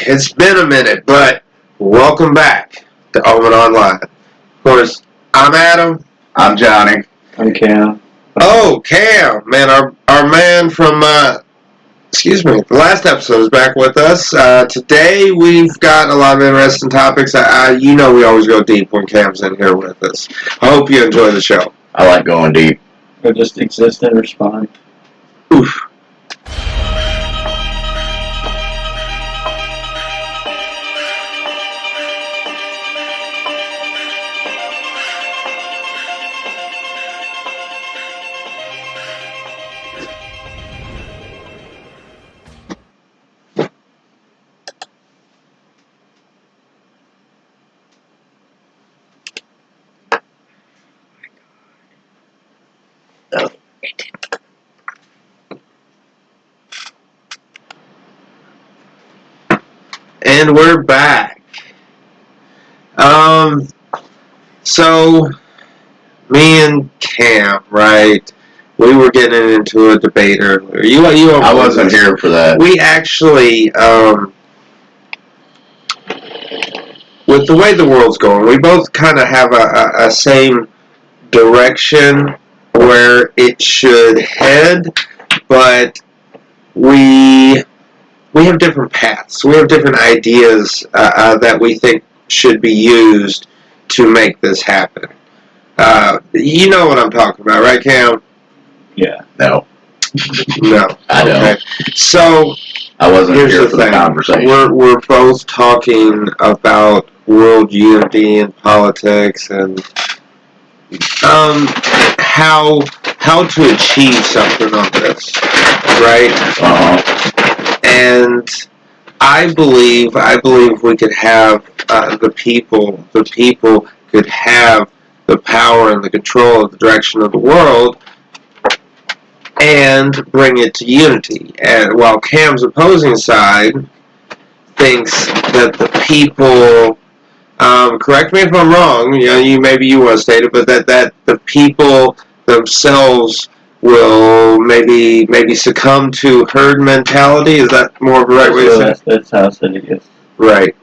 it's been a minute, but welcome back to OmEn Online. Of course, I'm Adam. I'm Johnny. I'm Cam. Oh, Cam, man, our man from, the last episode is back with us. Today we've got a lot of interesting topics. We always go deep when Cam's in here with us. I hope you enjoy the show. I like going deep. Or just exist and respond. Oof. And we're back. So me and Cam, right? We were getting into a debate earlier. I wasn't here for that. We actually, with the way the world's going, we both kind of have a same direction where it should head, but we have different paths. We have different ideas that we think should be used to make this happen. You know what I'm talking about, right, Cam? Yeah. No. No. I don't. Okay. So I wasn't here's here the for thing. the conversation. We're both talking about world unity and politics and how to achieve something on this, right? And I believe we could have the people could have the power and the control of the direction of the world and bring it to unity. And while Cam's opposing side thinks that the people, correct me if I'm wrong, maybe you want to state it, but that the people themselves will maybe succumb to herd mentality. Is that more of a right way to say it? That's how I said it is. Right.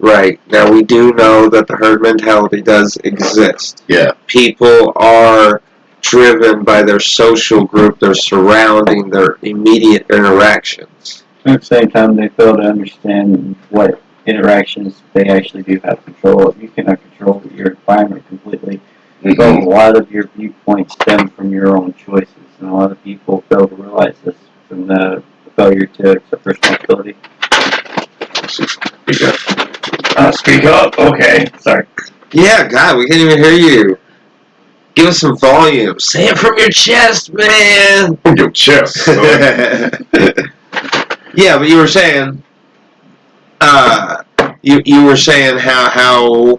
Now, we do know that the herd mentality does exist. Yeah. People are driven by their social group, their surrounding, their immediate interactions. At the same time, they fail to understand what interactions they actually do have control of. You cannot control your environment completely. Mm-hmm. So a lot of your viewpoints stem from your own choices, and a lot of people fail to realize this from the failure to accept responsibility. Speak up. Okay. Sorry. Yeah, God, we can't even hear you. Give us some volume. Say it from your chest, man. Your chest. Yeah, but you were saying, you were saying how.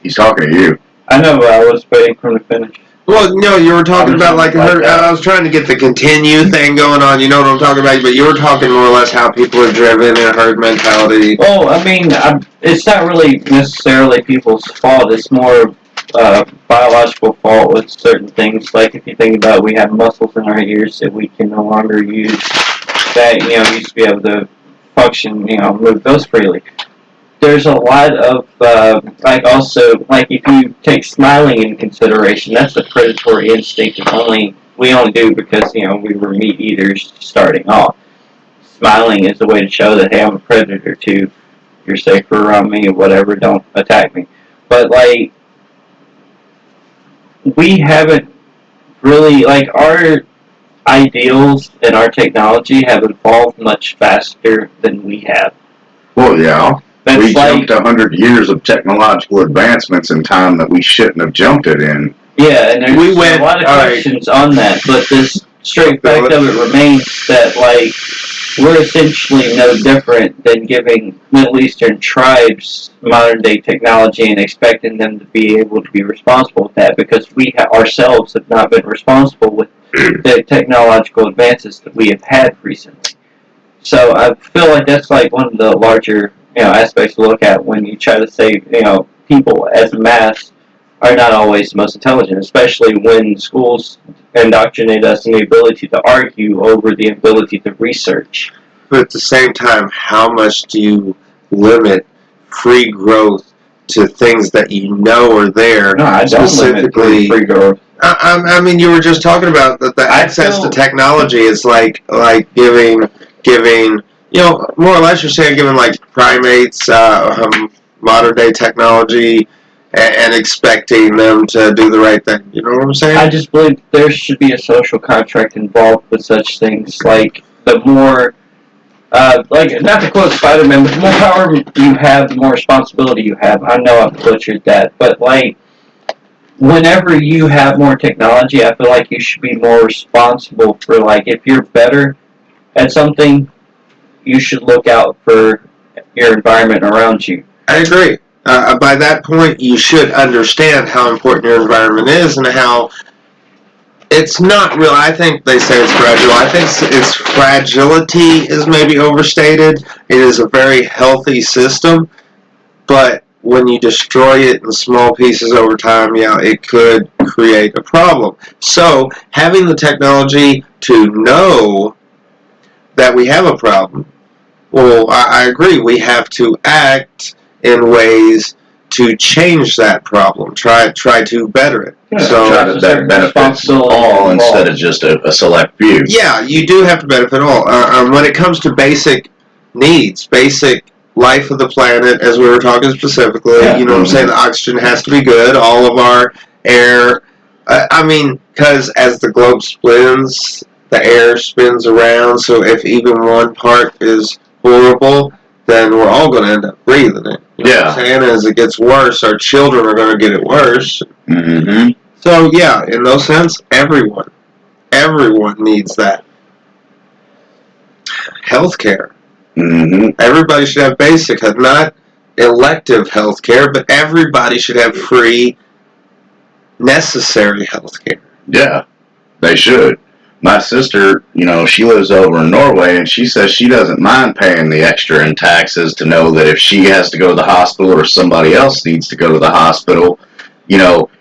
He's talking to you. I know, but I was waiting for him to finish. Well, no, you were talking about I was trying to get the continue thing going on. You know what I'm talking about? But you were talking more or less how people are driven in a herd mentality. Well, I mean, it's not really necessarily people's fault. It's more biological fault with certain things. Like if you think about it, we have muscles in our ears that we can no longer use. That used to be able to function, move those freely. There's a lot of, if you take smiling into consideration, that's a predatory instinct that we only do because, we were meat eaters starting off. Smiling is a way to show that, hey, I'm a predator too. You're safer around me or whatever, don't attack me. But, we haven't really, our ideals and our technology have evolved much faster than we have. Well, yeah. That's we jumped 100 years of technological advancements in time that we shouldn't have jumped it in. Yeah, and there's a lot of questions on that, but this straight fact of it remains that, we're essentially no different than giving Middle Eastern tribes modern-day technology and expecting them to be able to be responsible with that, because we ourselves have not been responsible with the technological advances that we have had recently. So I feel like that's one of the larger aspects to look at when you try to say people as a mass are not always the most intelligent, especially when schools indoctrinate us in the ability to argue over the ability to research. But at the same time, how much do you limit free growth to things that you know are there? No, I don't limit free growth. I mean, you were just talking about the access to technology is like giving, more or less you're saying giving like primates modern day technology and expecting them to do the right thing. You know what I'm saying? I just believe there should be a social contract involved with such things. Like, the more, not to quote Spider-Man, but the more power you have, the more responsibility you have. I know I've butchered that, but, whenever you have more technology, I feel like you should be more responsible for, if you're better at something, you should look out for your environment around you. I agree. By that point, you should understand how important your environment is and how it's not real. I think they say it's fragile. I think its fragility is maybe overstated. It is a very healthy system, but when you destroy it in small pieces over time, yeah, it could create a problem. So having the technology to know that we have a problem, well, I agree. We have to act in ways to change that problem. Try to better it. Yeah, so try to benefit all instead of just a select few. Yeah, you do have to benefit all. When it comes to basic needs, basic life of the planet, as we were talking specifically, you know what I'm saying? The oxygen has to be good. All of our air. Because as the globe spins, the air spins around. So if even one part is horrible, then we're all going to end up breathing it. You know what I'm saying? As it gets worse, our children are going to get it worse. Mm-hmm. So yeah, in those sense, everyone needs that. Healthcare. Mm-hmm. Everybody should have basic, not elective healthcare, but everybody should have free, necessary healthcare. Yeah, they should. My sister, she lives over in Norway, and she says she doesn't mind paying the extra in taxes to know that if she has to go to the hospital or somebody else needs to go to the hospital,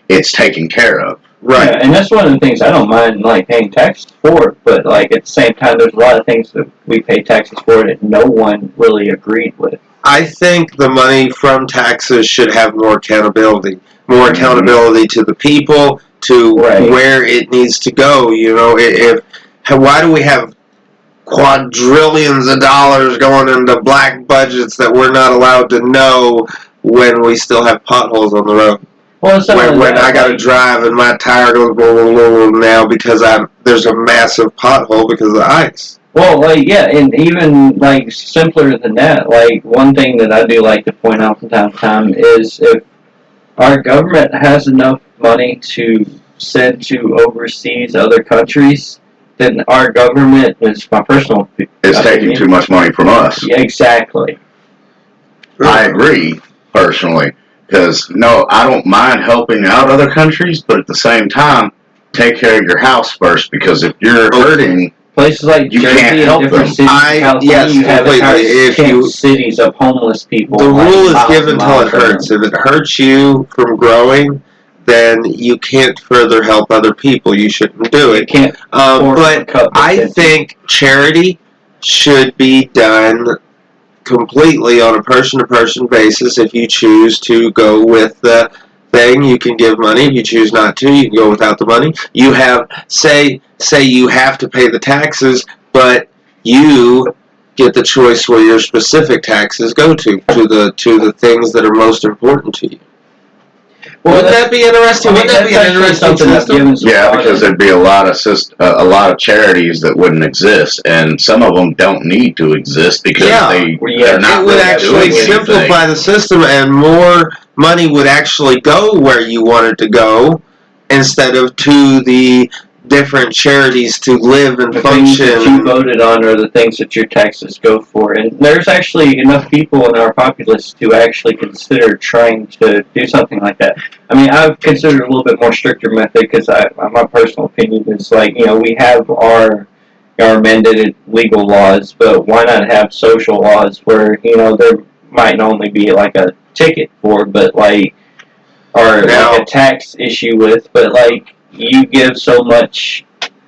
it's taken care of. Right. Yeah, and that's one of the things I don't mind, paying taxes for, but, at the same time, there's a lot of things that we pay taxes for that no one really agreed with. I think the money from taxes should have more accountability. More accountability to the people, to where it needs to go. Why do we have quadrillions of dollars going into black budgets that we're not allowed to know when we still have potholes on the road? Well, when I got to drive and my tire goes blah, blah, blah, blah, now because there's a massive pothole because of the ice. Well, and even, simpler than that, one thing that I do like to point out from time to time is if our government has enough money to send to overseas other countries, then our government, is my personal opinion, is taking too much money from us. Yeah, exactly. I agree, personally. Because, no, I don't mind helping out other countries, but at the same time, take care of your house first. Because if you're hurting, places like you Jersey can't help them. Yes, you have entire cities of homeless people. The rule is give until it hurts. If it hurts you from growing, then you can't further help other people. You shouldn't do it. You can't. But I think charity should be done completely on a person-to-person basis. If you choose to go with the thing, you can give money. If you choose not to, you can go without the money. You have, say you have to pay the taxes, but you get the choice where your specific taxes go to the things that are most important to you. Well, wouldn't that be interesting? Wouldn't that be an interesting system? Yeah, because there'd be a lot of charities that wouldn't exist, and some of them don't need to exist because they're not. It would actually simplify the system, and more money would actually go where you want it to go, instead of to the different charities to live and function. The things that you voted on are the things that your taxes go for. And there's actually enough people in our populace to actually consider trying to do something like that. I mean, I've considered a little bit more stricter method because my personal opinion is we have our mandated legal laws, but why not have social laws where, there might only be a ticket for, but or a tax issue with, but you give so much,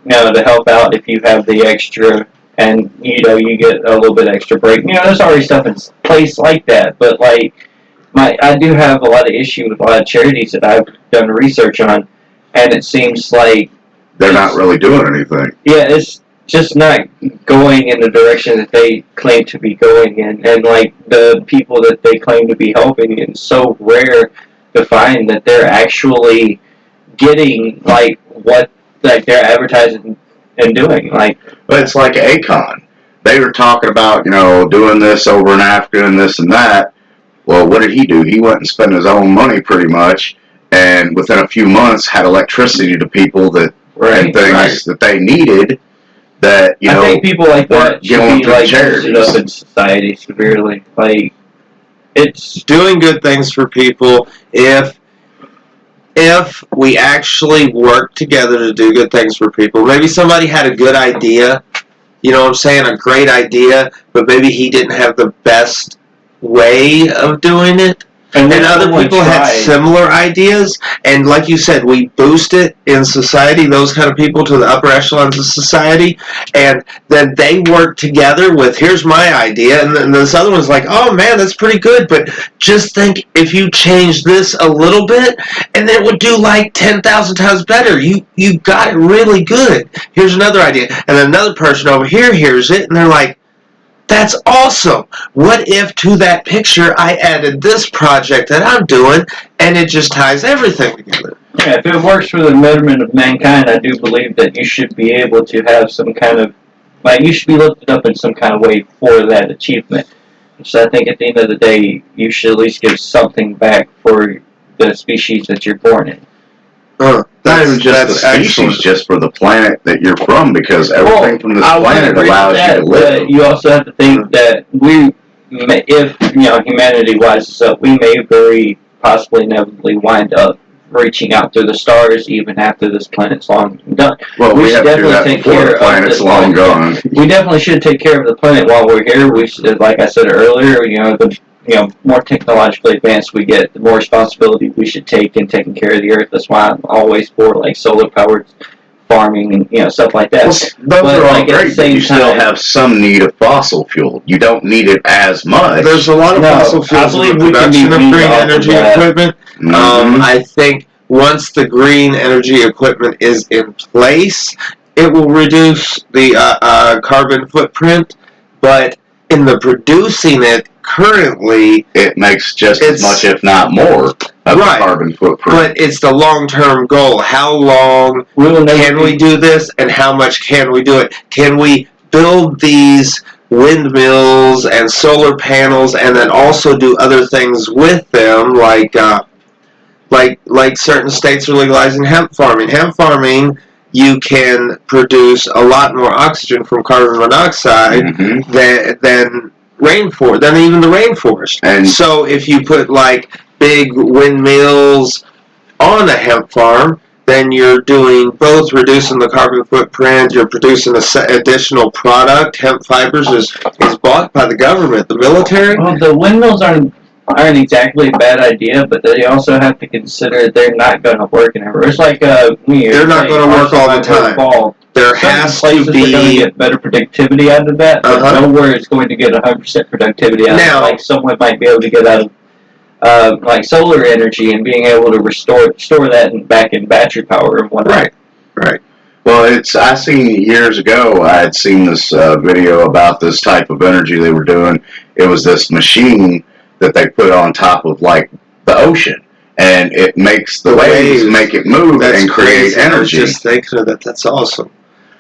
to help out if you have the extra, and you get a little bit extra break. There's already stuff in place like that, but like I do have a lot of issue with a lot of charities that I've done research on, and it seems like they're not really doing anything. Yeah, it's just not going in the direction that they claim to be going in, and like the people that they claim to be helping, it's so rare to find that they're actually getting like what like they're advertising and doing. Like, but it's like Akon. They were talking about doing this over in Africa and this and that. Well, what did he do? He went and spent his own money pretty much, and within a few months had electricity to people that and things that they needed. That I think people like that should be like boosted up in society severely. Like, it's doing good things for people. If we actually work together to do good things for people, maybe somebody had a good idea. You know what I'm saying? A great idea, but maybe he didn't have the best way of doing it. And other people had similar ideas, and like you said, we boost it in society, those kind of people to the upper echelons of society, and then they work together with, here's my idea, and then this other one's like, oh man, that's pretty good, but just think if you change this a little bit, and it would do like 10,000 times better. You got it really good. Here's another idea. And another person over here hears it, and they're like, that's awesome. What if to that picture I added this project that I'm doing, and it just ties everything together? Yeah, if it works for the betterment of mankind, I do believe that you should be able to have some kind of, you should be lifted up in some kind of way for that achievement. So I think at the end of the day, you should at least give something back for the species that you're born in. Not even just the species, just for the planet that you're from, because everything from this planet allows you to live. But you also have to think that if humanity rises up, we may very possibly inevitably wind up reaching out through the stars even after this planet's long done. Well, we should definitely take care of the planet's long gone. We definitely should take care of the planet while we're here. We should, like I said earlier, the more technologically advanced we get, the more responsibility we should take in taking care of the earth. That's why I'm always for like solar powered farming and stuff like that. Well, those are all great, but you still have some need of fossil fuel. You don't need it as much. There's a lot of fossil fuels in the production of green energy equipment. I think once the green energy equipment is in place, it will reduce the carbon footprint, but in the producing it currently, it makes just as much, if not more, of the carbon footprint. But it's the long-term goal. How long can we do this, and how much can we do it? Can we build these windmills and solar panels, and then also do other things with them, like certain states are legalizing hemp farming. Hemp farming, you can produce a lot more oxygen from carbon monoxide than rainforest, than even the rainforest. And so if you put like big windmills on a hemp farm, then you're doing both reducing the carbon footprint, you're producing additional product. Hemp fibers is bought by the government, the military. Well, the windmills aren't exactly a bad idea, but they also have to consider they're not going to work everywhere. It's like they're not going to work all the time. There has to be going to get better productivity out of that, but nowhere is going to get 100% productivity out of it. Like someone might be able to get out of like solar energy and being able to store that back in battery power and whatnot. Right. Well, I seen years ago, I had seen this video about this type of energy they were doing. It was this machine that they put on top of like the ocean, and it makes the waves make it move and create energy. I was just thinking of that. That's awesome.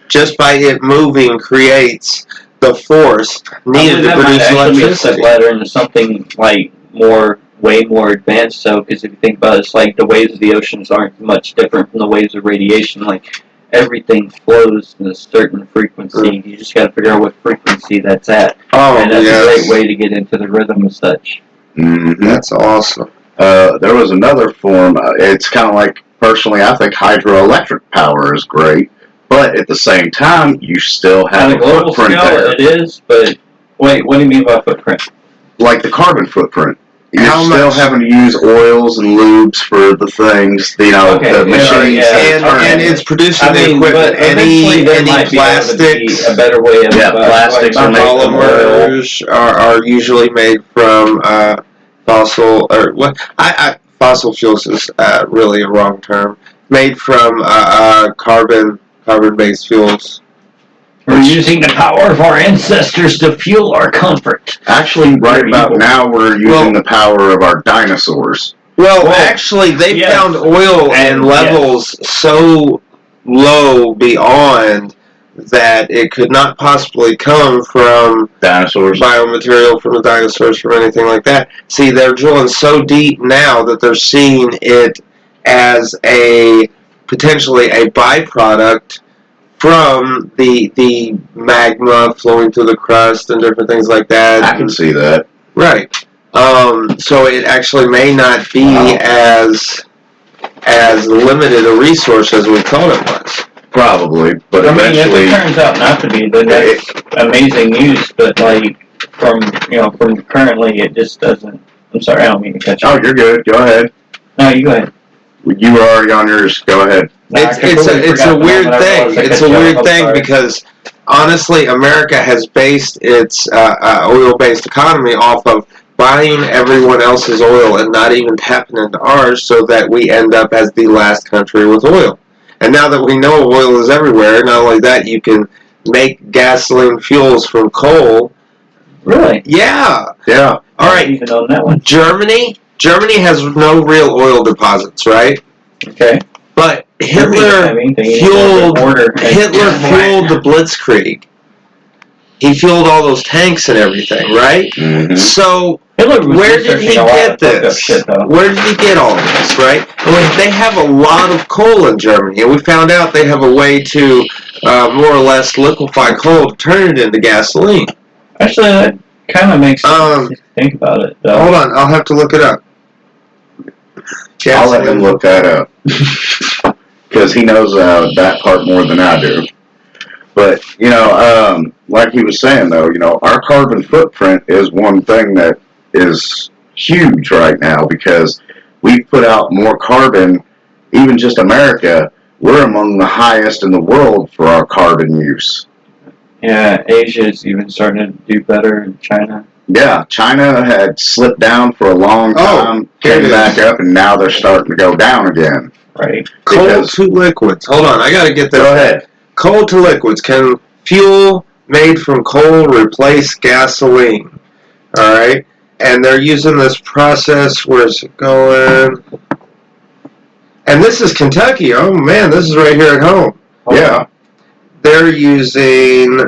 Just by it moving creates the force needed to produce electricity. Ladder into something like way more advanced. So, because if you think about it, it's like the waves of the oceans aren't much different from the waves of radiation. Like everything flows in a certain frequency. You just got to figure out what frequency that's at. And that's a great way to get into the rhythm as such. That's awesome. There was another form. It's kind of like, personally, I think hydroelectric power is great. But at the same time, you still have a footprint there. It is, but wait, what do you mean by footprint? Like the carbon footprint. You're How still much? having to use oils and lubes for the things, the machines. And it's producing the equipment. But eventually there Any might plastics, be able to be a better way of plastics are made from polymers are usually made from fossil or what? Fossil fuels is really a wrong term. Made from carbon-based fuels. We're using the power of our ancestors to fuel our comfort. Actually, right about now, we're using the power of our dinosaurs. Well, actually, they found oil in levels so low beyond that it could not possibly come from dinosaurs, biomaterial from the dinosaurs, from anything like that. See, they're drilling so deep now that they're seeing it as potentially a byproduct from the magma flowing through the crust and different things like that. I can see that. Right. So it actually may not be as limited a resource as we thought it was. Probably, but eventually, if it turns out not to be, then that's amazing news. But from currently, it just doesn't. I'm sorry, I don't mean to cut you. Oh, you're good. Go ahead. No, you go ahead. You were already on yours. Go ahead. It's a weird thing. It's a weird thing because honestly, America has based its oil-based economy off of buying everyone else's oil and not even tapping into ours, so that we end up as the last country with oil. And now that we know oil is everywhere, not only that, you can make gasoline fuels from coal. Really? Yeah. Yeah. All right. I didn't even know that one. Germany has no real oil deposits, right? Okay. But Hitler fueled the Blitzkrieg. He fueled all those tanks and everything, right? Mm-hmm. So where did he get this? Where did he get all this, right? And they have a lot of coal in Germany, and we found out they have a way to more or less liquefy coal to turn it into gasoline. Actually, that kind of makes sense to think about it, though. Hold on, I'll have to look it up. I'll let him look that up. Because he knows that part more than I do. But, like he was saying, though, our carbon footprint is one thing that is huge right now, because we've put out more carbon, even just America. We're among the highest in the world for our carbon use. Yeah, Asia's even starting to do better in China. Yeah, China had slipped down for a long time, came back up, and now they're starting to go down again. Right. Coal to liquids. Hold on, I got to get that. Go ahead. Coal to liquids. Can fuel made from coal replace gasoline? All right. And they're using this process. Where's it going? And this is Kentucky. Oh, man, this is right here at home. Yeah. They're using...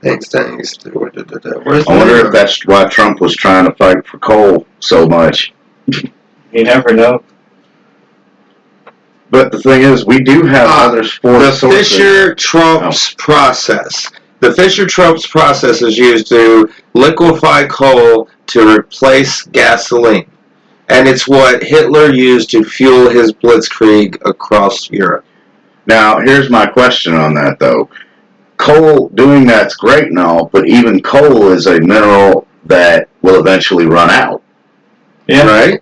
Thanks. I wonder if that's why Trump was trying to fight for coal so much. You never know. But the thing is, we do have other sources. The Fischer-Tropsch process. The Fischer-Tropsch process is used to liquefy coal to replace gasoline. And it's what Hitler used to fuel his blitzkrieg across Europe. Now, here's my question on that, though. Coal, doing that's great and all, but even coal is a mineral that will eventually run out. Yeah. Right?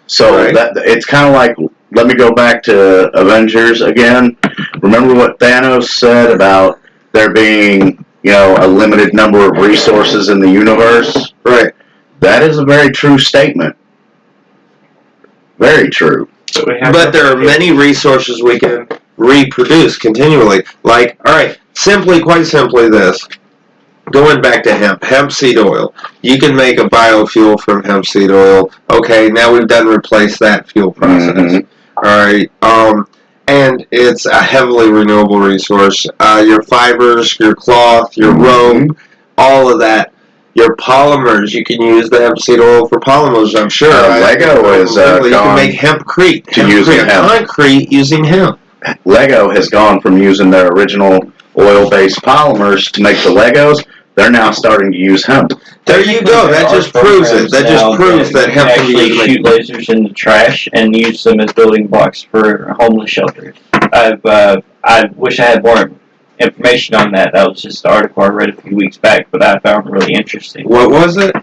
So it's kind of like, let me go back to Avengers again. Remember what Thanos said about there being, a limited number of resources in the universe? Right. That is a very true statement. Very true. But there are many resources we can reproduce continually. Like, all right, quite simply this. Going back to hemp seed oil. You can make a biofuel from hemp seed oil. Okay, now we've done replace that fuel process. Mm-hmm. All right. And it's a heavily renewable resource. Your fibers, your cloth, your rope, all of that. Your polymers, you can use the hemp seed oil for polymers, I'm sure. Lego is you can make hempcrete. Concrete using hemp. Lego has gone from using their original oil-based polymers to make the Legos. They're now starting to use hemp. There you go. That just proves it. That just proves that hemp can be used. Shoot lasers in the trash and use them as building blocks for homeless shelters. I wish I had more information on that. That was just the article I read a few weeks back, but I found it really interesting. What was it?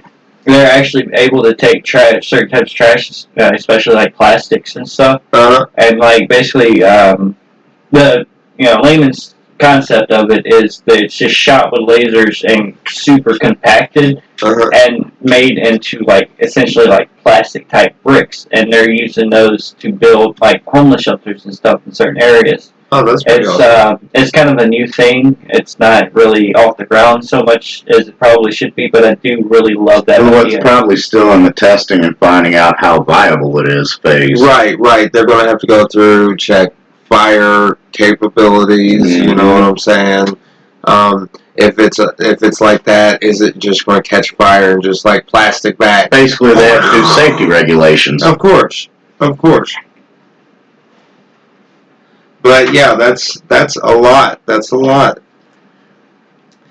they're actually able to take trash, certain types of trash, especially like plastics and stuff, and like basically the layman's concept of it is that it's just shot with lasers and super compacted and made into like essentially like plastic type bricks, and they're using those to build like homeless shelters and stuff in certain areas. Oh, that's pretty awesome. It's kind of a new thing. It's not really off the ground so much as it probably should be, but I do really love that Well, idea. it's probably still in the testing and finding out how viable it is phase. Right. They're going to have to go through, check fire capabilities. Mm-hmm. You know what I'm saying? If it's like that, is it just going to catch fire and just like plastic back? Basically, they have to do safety regulations. Of course. But yeah, that's a lot. That's a lot.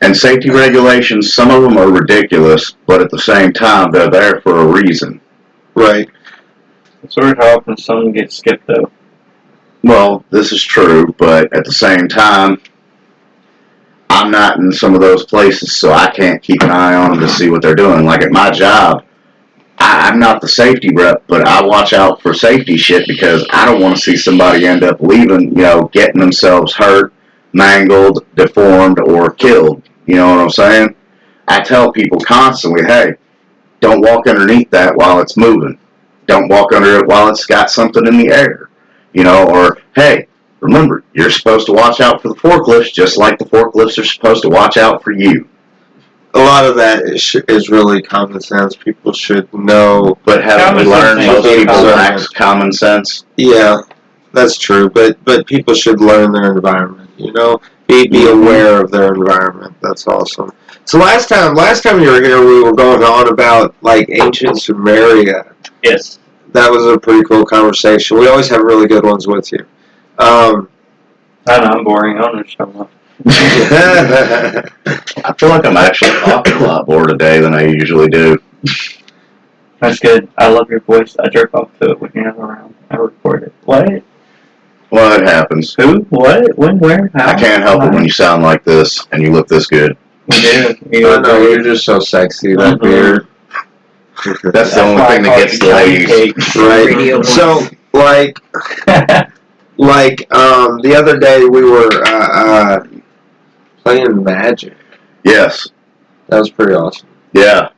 And safety regulations, some of them are ridiculous, but at the same time, they're there for a reason. Right. It's sort of how often some get skipped though. Well, this is true, but at the same time, I'm not in some of those places, so I can't keep an eye on them to see what they're doing. Like at my job, I'm not the safety rep, but I watch out for safety shit because I don't want to see somebody end up leaving, getting themselves hurt, mangled, deformed, or killed. You know what I'm saying? I tell people constantly, hey, don't walk underneath that while it's moving. Don't walk under it while it's got something in the air. Or, hey, remember, you're supposed to watch out for the forklifts just like the forklifts are supposed to watch out for you. A lot of that is really common sense. People should know. But haven't we learned most people lack common sense? Yeah, that's true. But people should learn their environment. Be aware of their environment. That's awesome. So last time you were here, we were going on about like ancient Sumeria. Yes. That was a pretty cool conversation. We always have really good ones with you. I know I'm boring. I don't understand. I feel like I'm actually talking a lot more today than I usually do. That's good. I love your voice. I jerk off to it when you're not around. I record it. What? Well, it happens. Who? What? When? Where? How? I can't help it when you sound like this and you look this good. You do. I know, you're just so sexy, that beard. That's the only thing that gets the ladies. Right. So, the other day we were playing Magic. Yes. That was pretty awesome. Yeah.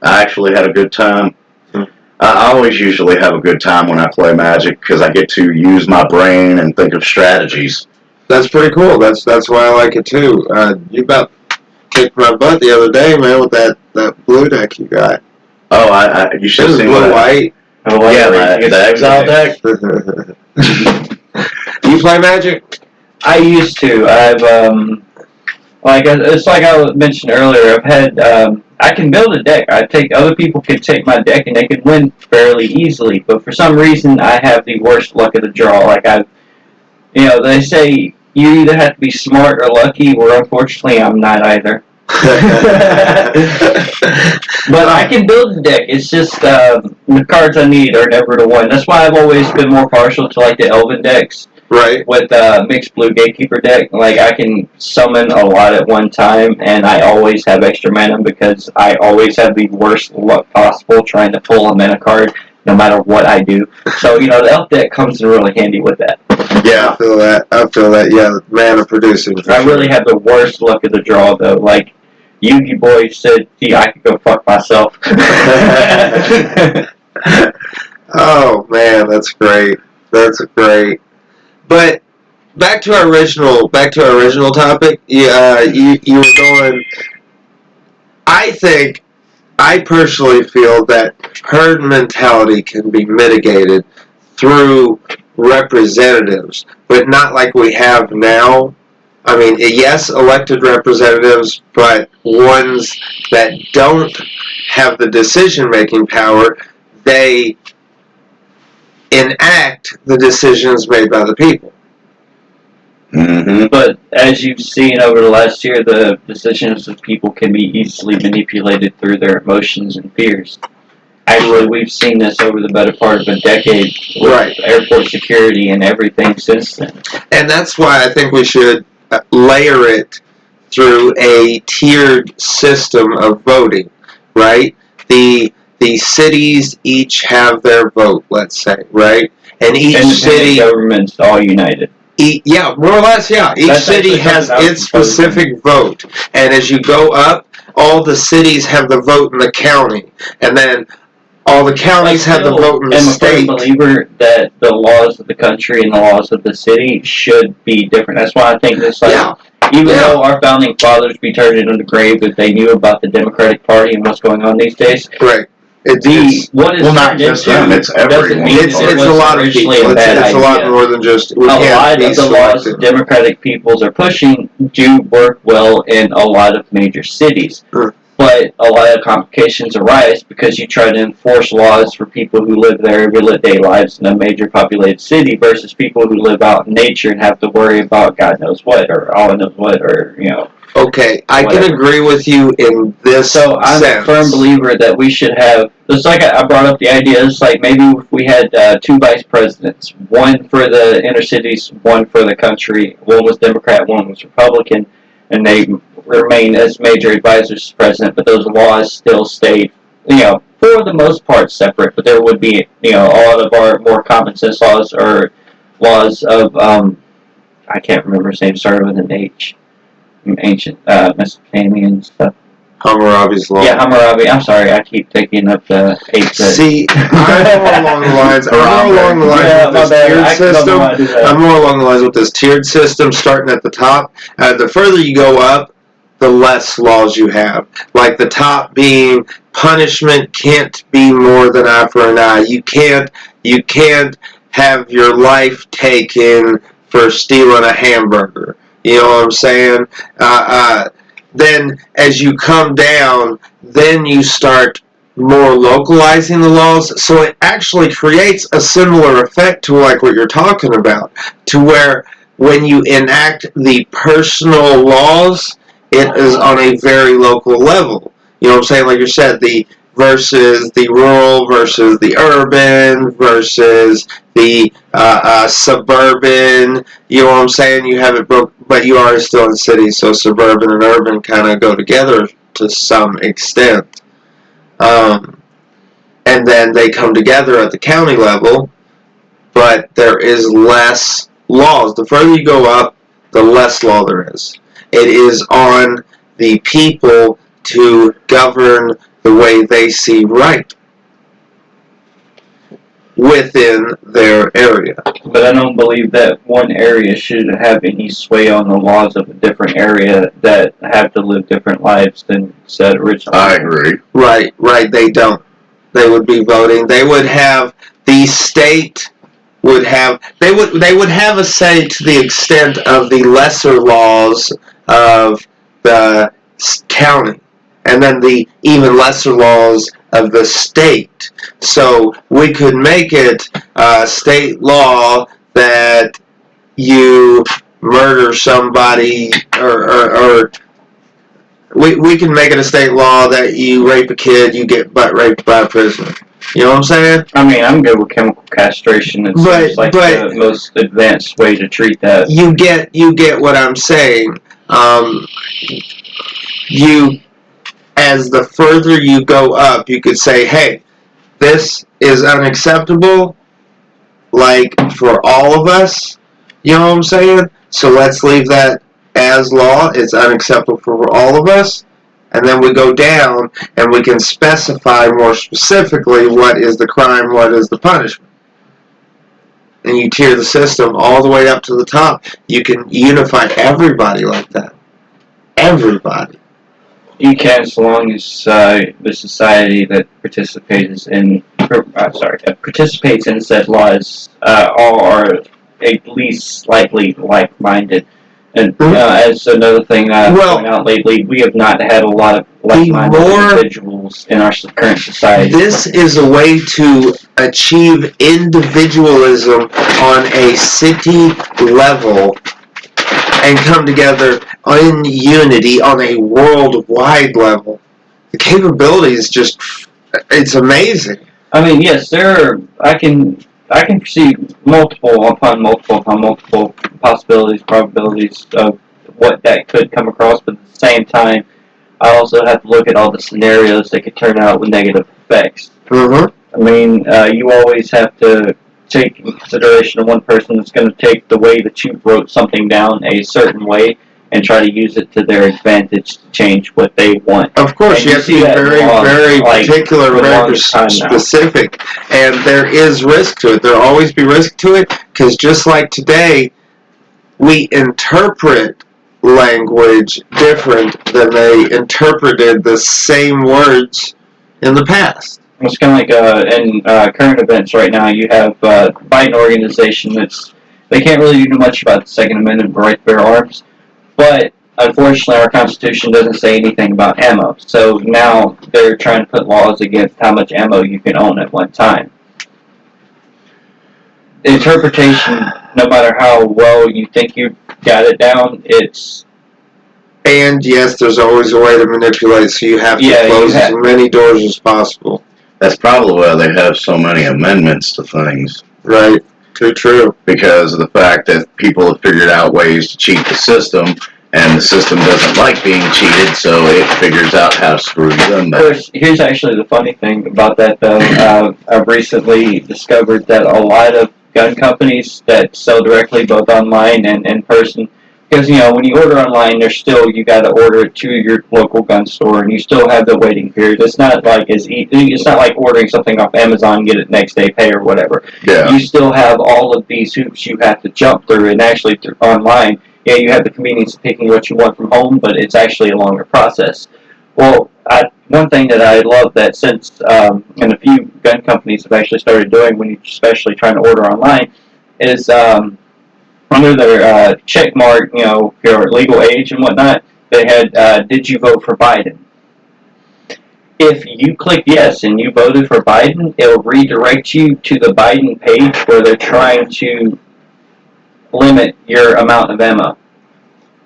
I actually had a good time. I always usually have a good time when I play Magic because I get to use my brain and think of strategies. That's pretty cool. That's why I like it too. You about kicked my butt the other day, man, with that blue deck you got. Oh, you should have seen blue white. Oh, yeah, the Exile deck. You play Magic? I used to. I've it's like I mentioned earlier. I've had I can build a deck. Other people can take my deck and they can win fairly easily. But for some reason, I have the worst luck of the draw. Like they say you either have to be smart or lucky. Where unfortunately, I'm not either. But I can build a deck. It's just the cards I need are never to win. That's why I've always been more partial to like the Elven decks. Right. With mixed blue gatekeeper deck, like I can summon a lot at one time, and I always have extra mana because I always have the worst luck possible trying to pull a mana card, no matter what I do. So the elf deck comes in really handy with that. Yeah, I feel that. Yeah, mana producing. I really have the worst luck of the draw though. Like Yugi Boy said, "Gee, I could go fuck myself." Oh man, that's great. That's great. But back to our original topic. You were going. I personally feel that herd mentality can be mitigated through representatives, but not like we have now. I mean, yes, elected representatives, but ones that don't have the decision-making power. They enact the decisions made by the people. Mm-hmm. But as you've seen over the last year, the decisions of people can be easily manipulated through their emotions and fears. Actually, we've seen this over the better part of a decade with airport security and everything since then. And that's why I think we should layer it through a tiered system of voting, right? the cities each have their vote, let's say, right? And each Independent city, governments all united. yeah, more or less, yeah. Each That's city actually has something I was its specific vote, and as you go up, all the cities have the vote in the county, and then all the counties have the vote in the I'm a state. firm believer that the laws of the country and the laws of the city should be different. That's why I think this, like, Yeah, even yeah. though our founding fathers be turned into the grave if they knew about the Democratic Party and what's going on these days, Right. It's what is well, not turned just into them, it's doesn't everyone. mean it's, that it it's was a lot of originally people. a bad It's a idea. lot more than just we A can't lot be of the laws selective. Democratic peoples are pushing do work well in a lot of major cities. Mm. But a lot of complications arise because you try to enforce laws for people who live their everyday lives in a major populated city versus people who live out in nature and have to worry about God knows what or all knows what or, you know. Okay, I Whatever. can agree with you in this So I'm sense. a firm believer that we should have, just like I brought up the idea, it's like maybe if we had two vice presidents, one for the inner cities, one for the country, one was Democrat, one was Republican, and they remain as major advisors to the president, but those laws still stayed, you know, for the most part separate, but there would be, you know, a lot of our more common sense laws or laws of, I can't remember his name, started with an H, ancient Mesopotamian stuff. Hammurabi's law. Yeah, Hammurabi. I'm sorry, I keep taking up the H. See, I'm more along the lines. I'm more along the lines Yeah, with my this bad. tiered I don't know system. why I do that. I'm more along the lines with this tiered system, starting at the top. The further you go up, the less laws you have. Like the top being punishment can't be more than eye for an eye. You can't have your life taken for stealing a hamburger. You know what I'm saying? Then as you come down, then you start more localizing the laws, so it actually creates a similar effect to like what you're talking about, to where when you enact the personal laws, it is on a very local level. You know what I'm saying? Like you said, the versus the rural versus the urban versus the suburban. You know what I'm saying? You have it broke, but you are still in cities, so suburban and urban kind of go together to some extent. And then they come together at the county level, but there is less laws. The further you go up, the less law there is. It is on the people to govern the way they see right within their area. But I don't believe that one area should have any sway on the laws of a different area that have to live different lives than said originally. I agree. Right, they don't. They would be voting. They would have the state would have they would have a say to the extent of the lesser laws of the county, and then the even lesser laws of the state. So we could make it state law that you murder somebody, or we can make it a state law that you rape a kid, you get butt raped by a prisoner. You know what I'm saying? I mean, I'm good with chemical castration. It seems like the most advanced way to treat that. You get what I'm saying. You, as the further you go up, you could say, hey, this is unacceptable, like, for all of us. You know what I'm saying? So let's leave that as law. It's unacceptable for all of us. And then we go down and we can specify more specifically what is the crime, what is the punishment. And you tier the system all the way up to the top. You can unify everybody like that. Everybody. You can, as long as the society that participates in said laws all are at least slightly like-minded. And as another thing point out lately, we have not had a lot of like-minded individuals in our current society. This is a way to achieve individualism on a city level and come together in unity on a worldwide level. The capability is just, it's amazing. I mean, yes, I can see multiple upon multiple possibilities, probabilities of what that could come across, but at the same time, I also have to look at all the scenarios that could turn out with negative effects. Mm-hmm. I mean, you always have to take in consideration of one person that's going to take the way that you wrote something down a certain way and try to use it to their advantage to change what they want. Of course, And you you have to see be that in very, law, very like, particular, for the very longest time now. specific, and there is risk to it. There'll always be risk to it, because just like today, we interpret language different than they interpreted the same words in the past. It's kind of like in current events right now. You have Biden organization they can't really do much about the Second Amendment right to bear arms, but unfortunately our Constitution doesn't say anything about ammo. So now they're trying to put laws against how much ammo you can own at one time. Interpretation, no matter how well you think you got it down, it's... And yes, there's always a way to manipulate, so you have to close as many doors as possible. That's probably why they have so many amendments to things. Right. True. Because of the fact that people have figured out ways to cheat the system, and the system doesn't like being cheated, so it figures out how to screw them. Of course, here's actually the funny thing about that, though. I've recently discovered that a lot of gun companies that sell directly both online and in person, because, when you order online, you got to order it to your local gun store, and you still have the waiting period. It's not like it's not like ordering something off Amazon, get it next day, pay or whatever. Yeah. You still have all of these hoops you have to jump through, and actually online, yeah, you have the convenience of picking what you want from home, but it's actually a longer process. Well, one thing that I love that since, and a few gun companies have actually started doing when you're especially trying to order online, is under their check mark, your legal age and whatnot, they had, did you vote for Biden? If you click yes and you voted for Biden, it'll redirect you to the Biden page where they're trying to limit your amount of ammo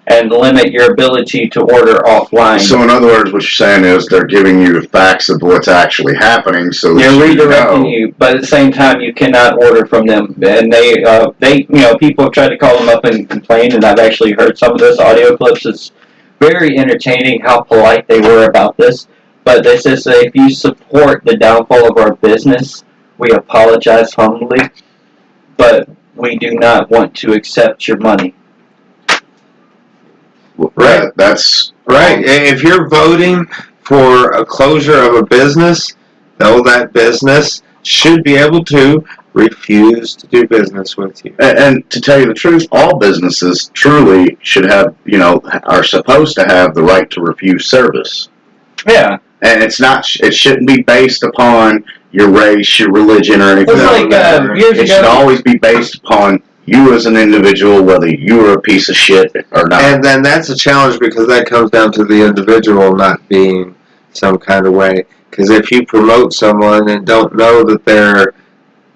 and limit your ability to order offline. So in other words, what you're saying is they're giving you facts of what's actually happening, so they're redirecting know. you, but at the same time, you cannot order from them. And they, people have tried to call them up and complain, and I've actually heard some of those audio clips. It's very entertaining how polite they were about this. But they say, if you support the downfall of our business, we apologize humbly, but we do not want to accept your money. Right. That's right. If you're voting for a closure of a business, know that business should be able to refuse to do business with you. And to tell you the truth, all businesses truly should have, are supposed to have the right to refuse service. Yeah. And it shouldn't be based upon your race, your religion, or anything like years It ago, should always be based upon you as an individual, whether you are a piece of shit or not. And then that's a challenge because that comes down to the individual not being some kind of way. Because if you promote someone and don't know that they're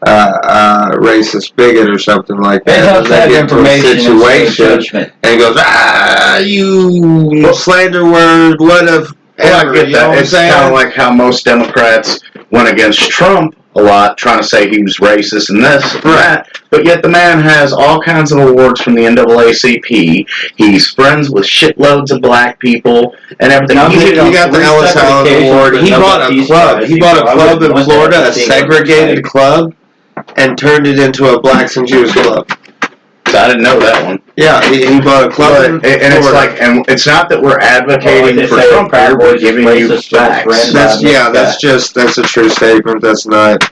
racist bigot or something like that, and they get into a situation and goes, you slander word, what if... Well, I get that. It's kind of like how most Democrats went against Trump a lot, trying to say he was racist and this and that. But yet the man has all kinds of awards from the NAACP. He's friends with shitloads of black people and everything. He got the Ellis Allen Award. He bought a club. He bought a club in Florida, a segregated club, and turned it into a blacks and Jews club. I didn't know that one. Yeah, he bought a club, and it's like, and it's not that we're advocating for Trump here. We're giving you facts. That's a true statement. That's not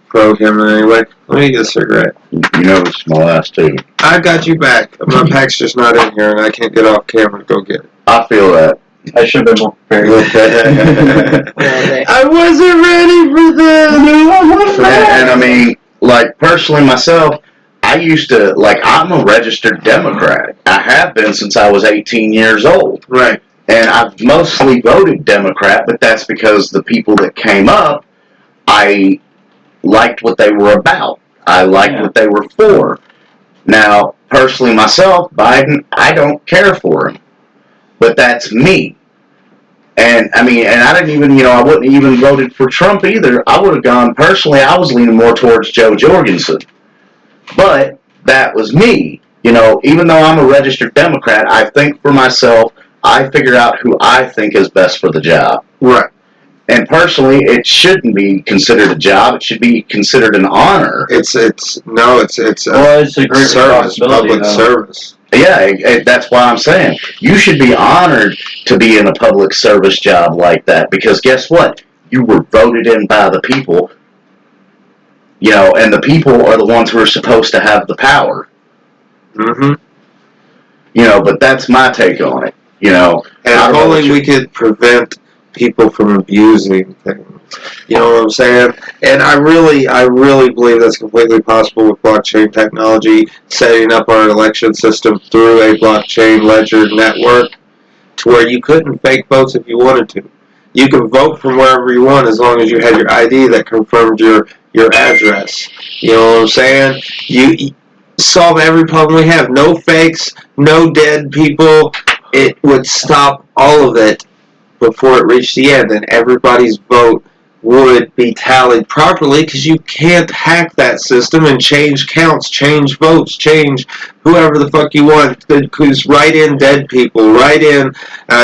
pro him in any way. Let me get a cigarette. You know it's my last two. I got you back. My pack's just not in here, and I can't get off camera to go get it. I feel that. I should have been more prepared. I wasn't ready for this. No, I wasn't. And I mean, like personally myself, I used to, I'm a registered Democrat. I have been since I was 18 years old. Right. And I've mostly voted Democrat, but that's because the people that came up, I liked what they were about. I liked what they were for. Now, personally myself, Biden, I don't care for him. But that's me. And, I mean, and I didn't even, I wouldn't even voted for Trump either. I would have gone, personally, I was leaning more towards Joe Jorgensen. But that was me. Even though I'm a registered Democrat, I think for myself, I figure out who I think is best for the job. Right. And personally, it shouldn't be considered a job. It should be considered an honor. It's a It's a great service, responsibility, public though. service. Yeah, that's why I'm saying you should be honored to be in a public service job like that, because guess what? You were voted in by the people, and the people are the ones who are supposed to have the power. Mm-hmm. But that's my take on it. And if only we could prevent people from abusing things. You know what I'm saying? And I really believe that's completely possible with blockchain technology, setting up our election system through a blockchain ledger network to where you couldn't fake votes if you wanted to. You could vote from wherever you want as long as you had your ID that confirmed your address. You know what I'm saying? You solve every problem we have. No fakes, no dead people. It would stop all of it before it reached the end, and everybody's vote would be tallied properly, because you can't hack that system and change counts, change votes, change whoever the fuck you want. Because write in dead people, write in,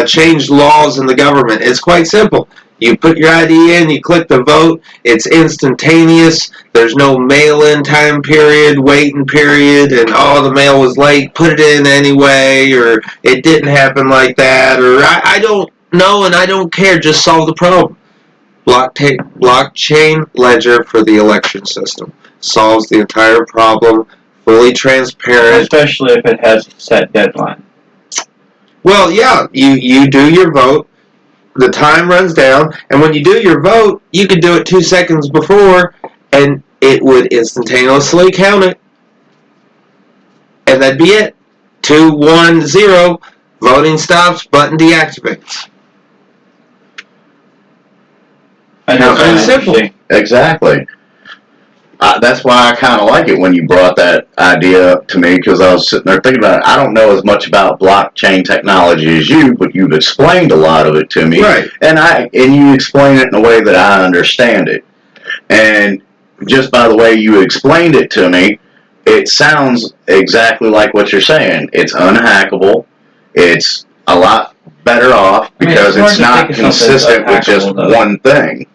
change laws in the government. It's quite simple. You put your ID in, you click the vote, it's instantaneous. There's no mail-in time period, waiting period, and the mail was late, put it in anyway, or it didn't happen like that, or I don't know and I don't care, just solve the problem. Blockchain ledger for the election system solves the entire problem, fully transparent. Especially if it has a set deadline. Well, yeah, you do your vote, the time runs down, and when you do your vote, you could do it 2 seconds before, and it would instantaneously count it. And that'd be it. 2, 1, 0, voting stops, button deactivates. It's simple. Exactly. That's why I kind of like it when you brought that idea up to me, because I was sitting there thinking about it. I don't know as much about blockchain technology as you, but you've explained a lot of it to me. Right. And you explain it in a way that I understand it. And just by the way you explained it to me, it sounds exactly like what you're saying. It's unhackable. It's a lot better off because it's not consistent with just one thing.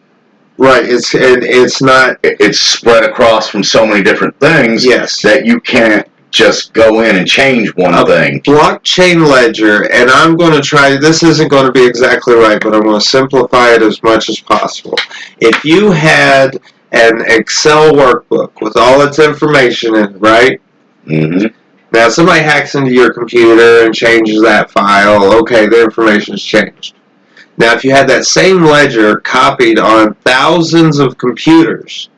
Right, it's not. It's spread across from so many different things. Yes. That you can't just go in and change one thing. Blockchain ledger, and I'm going to try. This isn't going to be exactly right, but I'm going to simplify it as much as possible. If you had an Excel workbook with all its information in it, right? Mm-hmm. Now somebody hacks into your computer and changes that file. Okay, the information's changed. Now, if you had that same ledger copied on thousands of computers,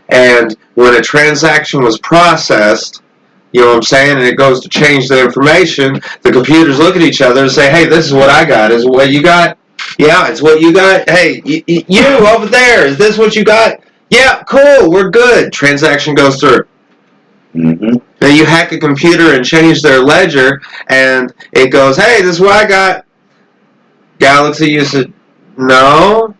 and when a transaction was processed, you know what I'm saying, and it goes to change the information, the computers look at each other and say, hey, this is what I got. Is it what you got? Yeah, it's what you got. Hey, you over there, is this what you got? Yeah, cool, we're good. Transaction goes through. Mm-hmm. Now, you hack a computer and change their ledger, and it goes, hey, this is what I got. Galaxy, you said, no,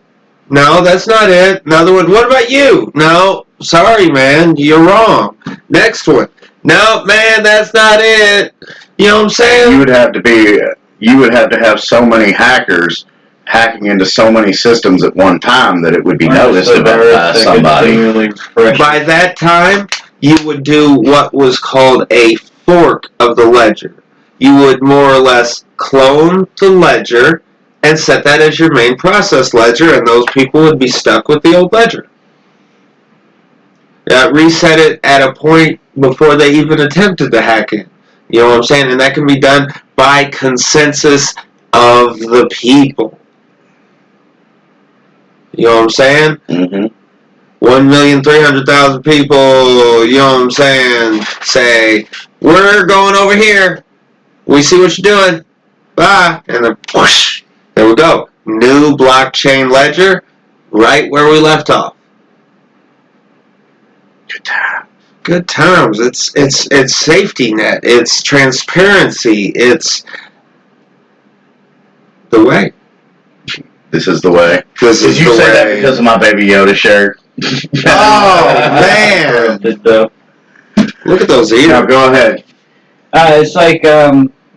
that's not it. Another one, what about you? No, sorry, man, you're wrong. Next one, no, man, that's not it. You know what I'm saying? You would have to have so many hackers hacking into so many systems at one time that it would be noticed by somebody. By that time, you would do what was called a fork of the ledger. You would more or less clone the ledger and set that as your main process ledger, and those people would be stuck with the old ledger. Reset it at a point before they even attempted to hack it. You know what I'm saying? And that can be done by consensus of the people. You know what I'm saying? Mm-hmm. 1,300,000 people, you know what I'm saying, say, we're going over here. We see what you're doing. Bye. And then whoosh. There we go. New blockchain ledger, right where we left off. Good times. It's safety net. It's transparency. It's the way. This is the way. Did you say that because of my Baby Yoda shirt? Oh man! Look at those ears. Now go ahead. It's like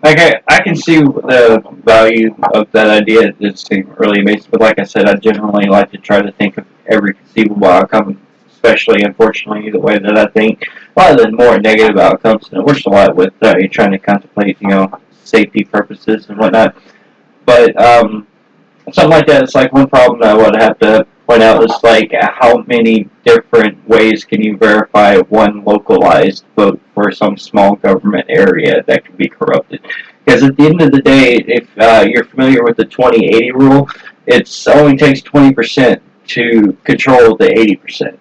I can see the value of that idea. It's really amazing, but like I said, I generally like to try to think of every conceivable outcome, especially, unfortunately, the way that I think. A lot of the more negative outcomes, and it works a lot with you're trying to contemplate, safety purposes and whatnot. But something like that. It's like one problem that I would have to point out is like how many different ways can you verify one localized vote for some small government area that can be corrupted? Because at the end of the day, if you're familiar with the 20/80 rule, it only takes 20% to control the 80%.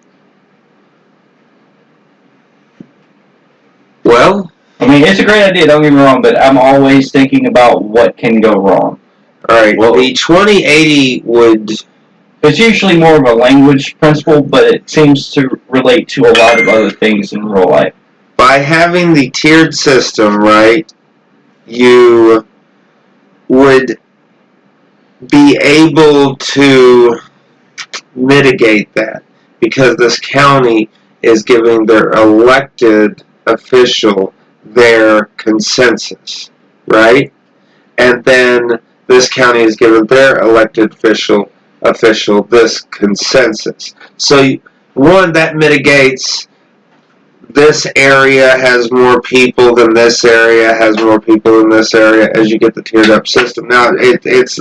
Well, I mean, it's a great idea, don't get me wrong, but I'm always thinking about what can go wrong. all right. Well, The 20/80 would. It's usually more of a language principle, but it seems to relate to a lot of other things in real life. By having the tiered system, right, you would be able to mitigate that because this county is giving their elected official their consensus, right? And then this county is giving their elected official this consensus. So one that mitigates this area has more people than this area has more people than this area as you get the tiered up system. Now it's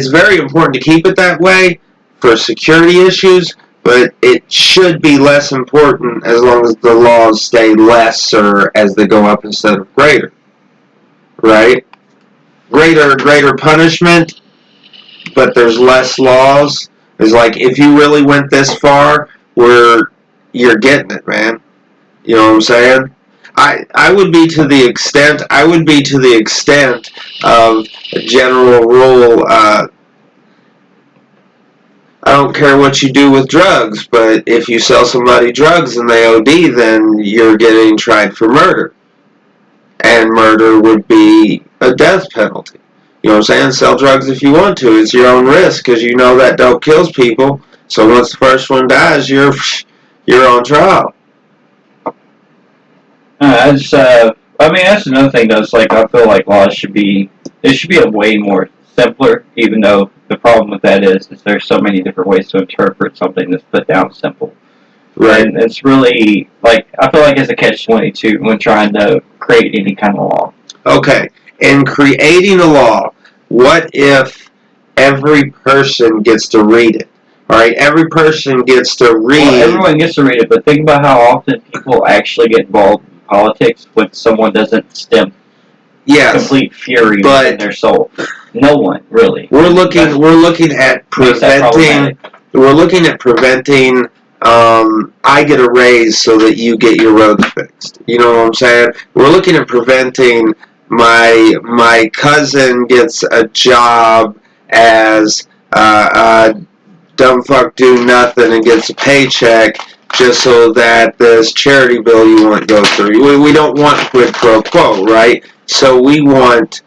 very important to keep it that way for security issues, but it should be less important as long as the laws stay lesser as they go up instead of greater. Right? Greater punishment, but there's less laws. Is like if you really went this far, where you're getting it, man. You know what I'm saying? I would be to the extent of a general rule. I don't care what you do with drugs, but if you sell somebody drugs and they OD, then you're getting tried for murder, and murder would be a death penalty. You know what I'm saying? Sell drugs if you want to. It's your own risk because you know that dope kills people. So once the first one dies, you're on trial. I mean, that's another thing. Though, it's like I feel like laws should be a way more simpler. Even though the problem with that is there's so many different ways to interpret something that's put down simple. Right. And it's really like I feel like it's a catch-22 when trying to create any kind of law. Okay. In creating a law, what if every person gets to read it? All right. Every person gets to read. Well, everyone gets to read it, but think about how often people actually get involved in politics when someone doesn't stem complete fury in their soul. No one really. We're looking at preventing. We're looking at preventing. I get a raise so that you get your roads fixed. You know what I'm saying? We're looking at preventing my cousin gets a job as dumb fuck do nothing and gets a paycheck just so that this charity bill you want goes through. We don't want quid pro quo, right? So we want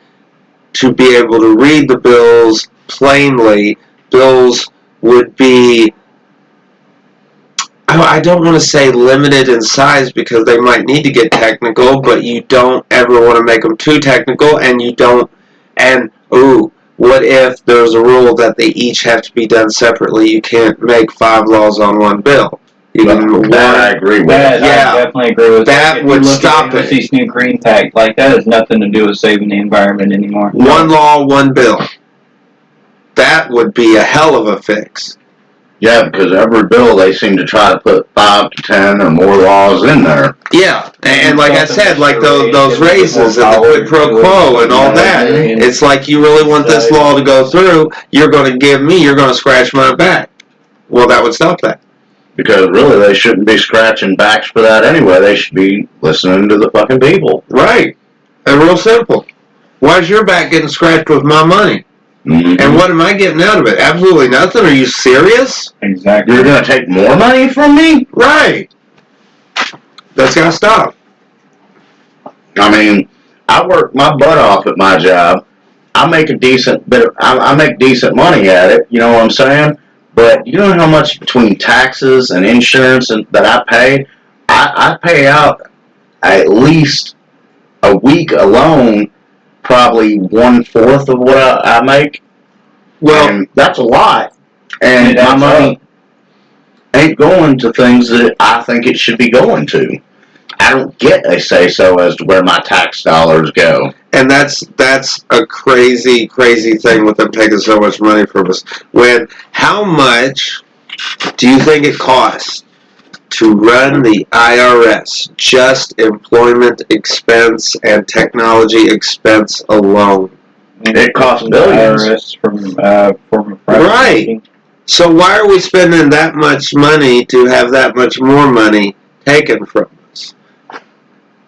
to be able to read the bills plainly. Bills would be, I don't want to say limited in size because they might need to get technical, but you don't ever want to make them too technical, and you don't, and, what if there's a rule that they each have to be done separately? You can't make 5 laws on one bill. I agree with that. I definitely agree with that. That would stop it. These new Green Pact, like that has nothing to do with saving the environment anymore. One law, one bill. That would be a hell of a fix. Yeah, because every bill they seem to try to put 5 to 10 or more laws in there. Yeah, and like I said, like those raises and the quid pro quo and all that. It's like you really want this law to go through. You're going to scratch my back. Well, that would stop that. Because really, they shouldn't be scratching backs for that anyway. They should be listening to the fucking people. Right. And real simple. Why's your back getting scratched with my money? Mm-hmm. And what am I getting out of it? Absolutely nothing. Are you serious? Exactly. You're going to take more money from me? Right. That's got to stop. I mean, I work my butt off at my job. I make a decent bit. I make decent money at it. You know what I'm saying? But you know how much between taxes and insurance that I pay? I pay out at least a week alone, probably 1/4 of what I make. Well, And that's a lot. And It my adds money ain't going to things that I think it should be going to. I don't get a say-so as to where my tax dollars go. and that's a crazy thing with them taking so much money from us. How much do you think it costs to run the IRS, just employment expense and technology expense alone? It costs the billions. IRS from private Right. banking. So why are we spending that much money to have that much more money taken from us?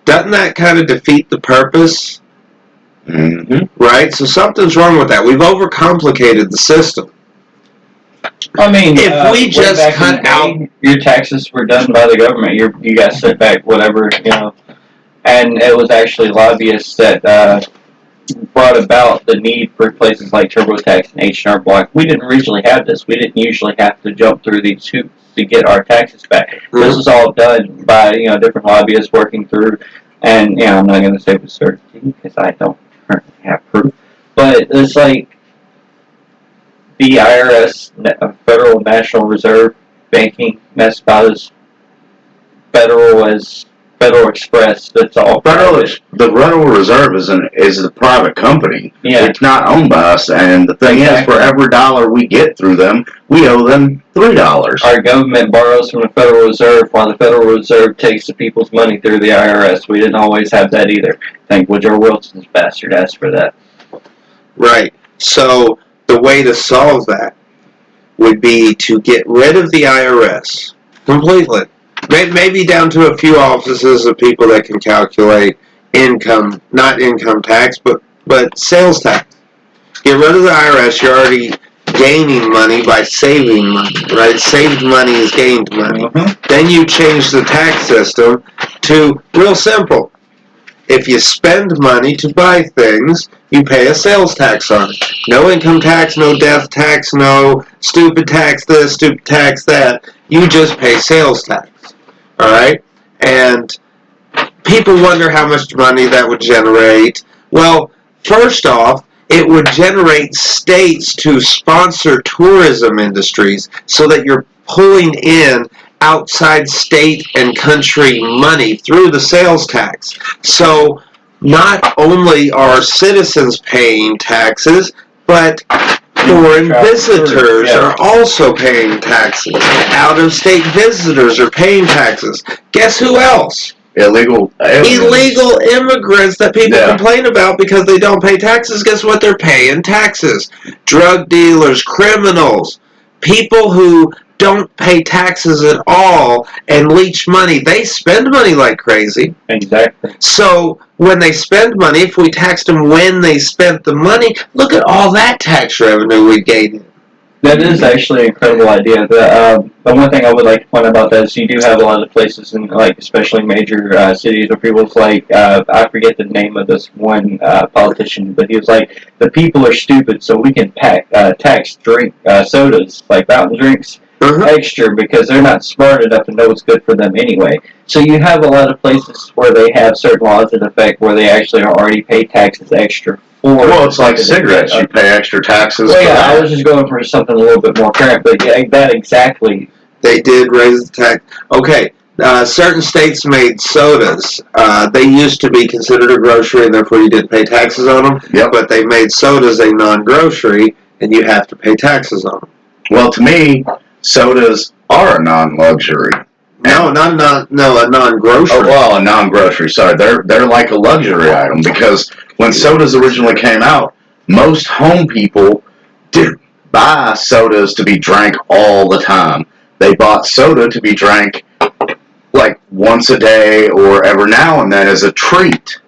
Doesn't that kind of defeat the purpose? Mm-hmm. Right? So something's wrong with that. We've overcomplicated the system. I mean, If we way just back in cut the day, out- your taxes were done by the government. You got set back whatever, and it was actually lobbyists that brought about the need for places like TurboTax and H&R Block. We didn't originally have this. We didn't usually have to jump through these hoops to get our taxes back. Mm-hmm. This was all done by different lobbyists working through, and I'm not going to say with certainty because I don't currently have proof, but it's like the IRS, Federal National Reserve Banking, that's about as federal as Federal Express. That's all private. The Federal Reserve is a private company. Yeah. It's not owned by us, and the thing Exactly. is, for every dollar we get through them, we owe them $3. Our government borrows from the Federal Reserve while the Federal Reserve takes the people's money through the IRS. We didn't always have that either. Thank Woodrow Wilson's bastard asked for that. Right. So the way to solve that would be to get rid of the IRS completely. Maybe down to a few offices of people that can calculate income, not income tax, but sales tax. Get rid of the IRS. You're already gaining money by saving money, right? Saved money is gained money. Mm-hmm. Then you change the tax system to real simple. If you spend money to buy things, you pay a sales tax on it. No income tax, no death tax, no stupid tax this, stupid tax that. You just pay sales tax. Alright? And people wonder how much money that would generate. Well, first off, it would generate states to sponsor tourism industries so that you're pulling in outside state and country money through the sales tax. So not only are citizens paying taxes, but foreign visitors are also paying taxes. Out-of-state visitors are paying taxes. Guess who else? Illegal Immigrants that people complain about because they don't pay taxes. Guess what? They're paying taxes. Drug dealers, criminals, people who don't pay taxes at all and leech money. They spend money like crazy. Exactly. So when they spend money, if we taxed them when they spent the money, look at all that tax revenue we gained. That is actually an incredible idea. The one thing I would like to point out about that is you do have a lot of places in, like, especially major cities where people's like, I forget the name of this one politician, but he was like, the people are stupid, so we can tax drink sodas, like fountain drinks, extra because they're not smart enough to know what's good for them anyway. So you have a lot of places where they have certain laws in effect where they actually already pay taxes extra. Well, it's like cigarettes. You pay extra taxes. Well, yeah, I was just going for something a little bit more current, but yeah, that exactly. They did raise the tax. Okay, certain states made sodas. They used to be considered a grocery, and therefore you didn't pay taxes on them. Yep. But they made sodas a non-grocery, and you have to pay taxes on them. Well, to me, sodas are a non-luxury. No, a non-grocery. Oh, well, a non-grocery. Sorry, they're like a luxury item because when sodas originally came out, most home people didn't buy sodas to be drank all the time. They bought soda to be drank like once a day or every now and then as a treat.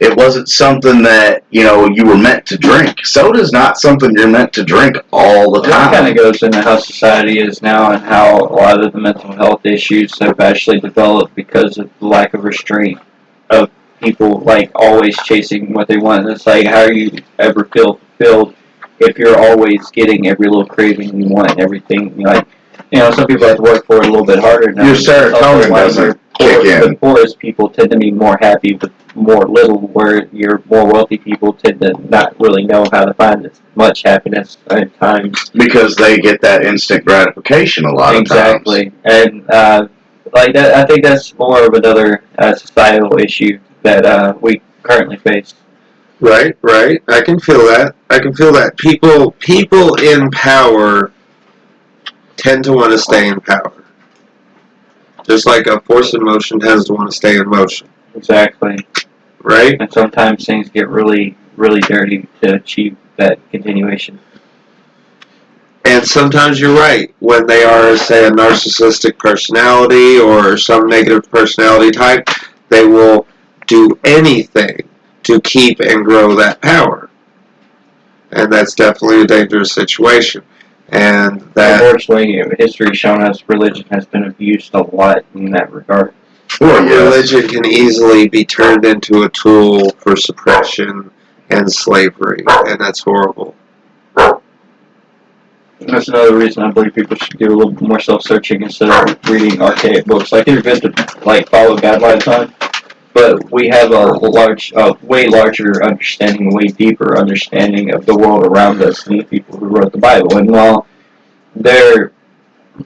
It wasn't something that, you were meant to drink. Soda's not something you're meant to drink all the time. That kind of goes into how society is now and how a lot of the mental health issues have actually developed because of the lack of restraint of people, like, always chasing what they want. It's like, how do you ever feel fulfilled if you're always getting every little craving you want and everything? Some people have to work for it a little bit harder now. Your serotonin doesn't kick in. The poorest people tend to be more happy with more little, where your more wealthy people tend to not really know how to find as much happiness at times. Because they get that instant gratification a lot of times. Exactly, and like that, I think that's more of another societal issue that we currently face. Right, right. I can feel that. I can feel that. People in power tend to want to stay in power. Just like a force in motion tends to want to stay in motion. Exactly, Right? and sometimes things get really, really dirty to achieve that continuation. And sometimes you're right. When they are, say, a narcissistic personality or some negative personality type, they will do anything to keep and grow that power. And that's definitely a dangerous situation. And that Unfortunately, history shown us religion has been abused a lot in that regard. Well, yes. religion can easily be turned into a tool for suppression and slavery, and that's horrible. That's another reason I believe people should do a little bit more self-searching instead of reading archaic books. Like, they're good to like follow guidelines on, but we have a way larger understanding, way deeper understanding of the world around us than the people who wrote the Bible. And while their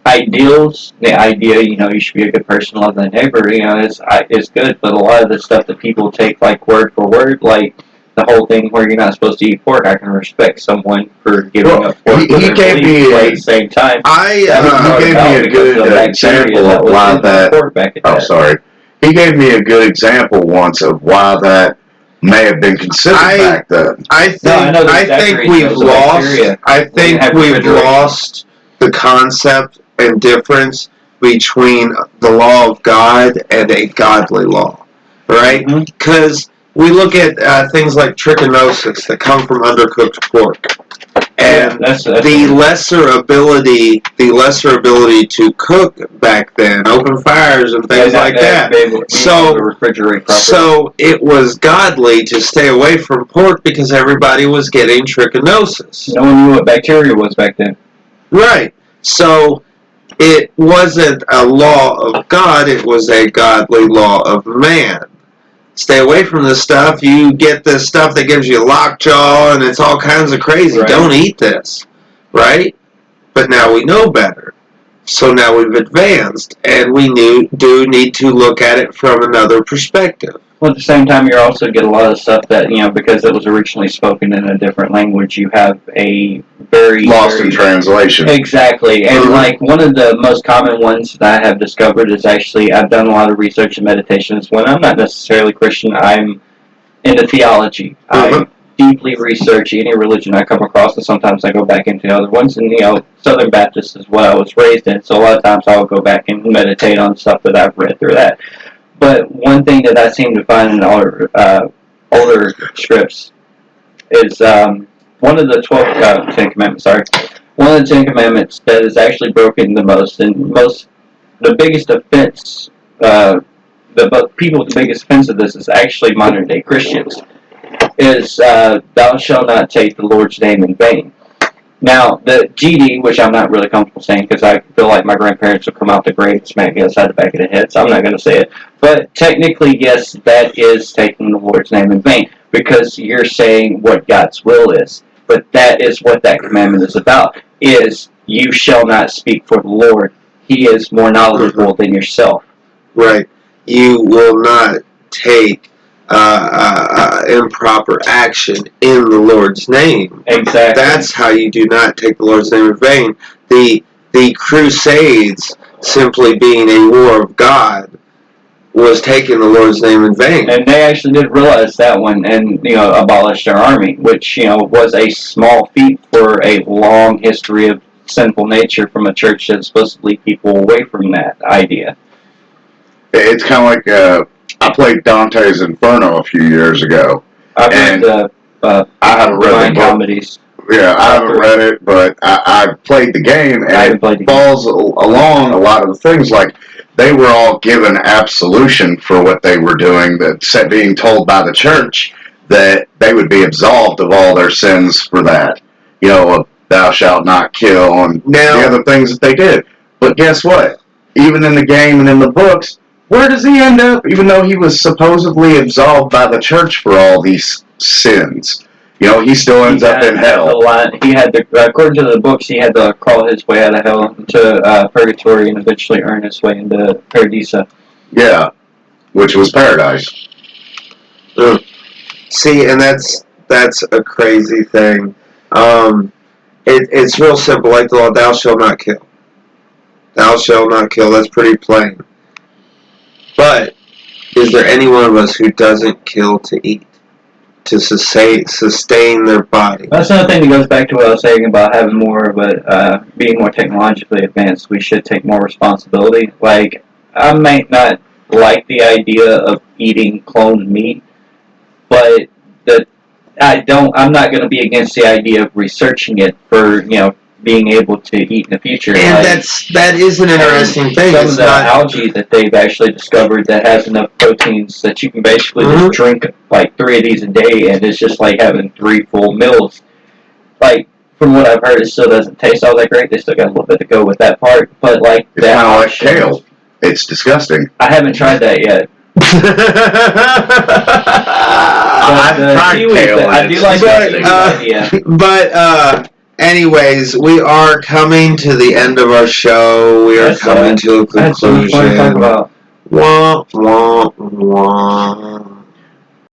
ideals, the idea, you should be a good person, love thy neighbor, is good, but a lot of the stuff that people take like word for word, like the whole thing where you're not supposed to eat pork. I can respect someone for giving up pork. He gave me at the same time. he gave me a good example of why that. Pork back Oh, sorry. He gave me a good example once of why that may have been considered back then. I think we've lost the concept and difference between the law of God and a godly law, right? Because we look at things like trichinosis that come from undercooked pork, and the lesser ability to cook back then, open fires and things like that. So it was godly to stay away from pork because everybody was getting trichinosis. No one knew what bacteria was back then. Right. So it wasn't a law of God, it was a godly law of man. Stay away from this stuff. You get this stuff that gives you lockjaw and it's all kinds of crazy. Right. Don't eat this. Right? But now we know better. So now we've advanced and we do need to look at it from another perspective. Well, at the same time, you also get a lot of stuff that, because it was originally spoken in a different language, you have a very... Lost in translation. Exactly. And, like, one of the most common ones that I have discovered is actually, I've done a lot of research and meditations. When I'm not necessarily Christian, I'm into theology. I deeply research any religion I come across, and sometimes I go back into other ones. And, Southern Baptist is what I was raised in, so a lot of times I'll go back and meditate on stuff that I've read through that. But one thing that I seem to find in older scripts is one of the 12 Ten Commandments. Sorry, one of the 10 Commandments that is actually broken the most, and the biggest offense. The people with the biggest offense of this is actually modern day Christians. Is thou shalt not take the Lord's name in vain. Now, the GD, which I'm not really comfortable saying because I feel like my grandparents will come out the grave and smack me upside the back of the head, so I'm not going to say it. But technically, yes, that is taking the Lord's name in vain because you're saying what God's will is. But that is what that commandment is about, is you shall not speak for the Lord. He is more knowledgeable than yourself. Right. You will not take improper action in the Lord's name. Exactly. That's how you do not take the Lord's name in vain. The Crusades, simply being a war of God, was taking the Lord's name in vain. And they actually did realize that one and, abolished their army, which, was a small feat for a long history of sinful nature from a church that supposed to lead people away from that idea. It's kind of like I played Dante's Inferno a few years ago. I've read I haven't read the comedies. Yeah, I haven't read it, but I played the game, and it falls along a lot of the things. Like, they were all given absolution for what they were doing, that being told by the church that they would be absolved of all their sins for that. Thou shalt not kill, and the other things that they did. But guess what? Even in the game and in the books, where does he end up? Even though he was supposedly absolved by the church for all these sins, he still ends up in hell. He had to, according to the books, he had to crawl his way out of hell into purgatory and eventually earn his way into Paradisa. Yeah, which was paradise. See, and that's a crazy thing. It's real simple, like the law: thou shalt not kill. Thou shalt not kill. That's pretty plain. But is there any one of us who doesn't kill to eat, to sustain their body? That's another thing that goes back to what I was saying about having more of a being more technologically advanced. We should take more responsibility. Like, I might not like the idea of eating cloned meat, but I'm not going to be against the idea of researching it for being able to eat in the future. And that is an interesting thing. Some it's of the not algae that they've actually discovered that has enough proteins that you can basically just drink like 3 of these a day, and it's just like having 3 full meals. Like, from what I've heard, it still doesn't taste all that great. They still got a little bit to go with that part, but like it's kind of like kale. It's disgusting. I haven't tried that yet. I've tried kale. I do like that idea. But anyways, we are coming to the end of our show. We are coming to a conclusion. That's so much fun to talk about. Wah, wah, wah.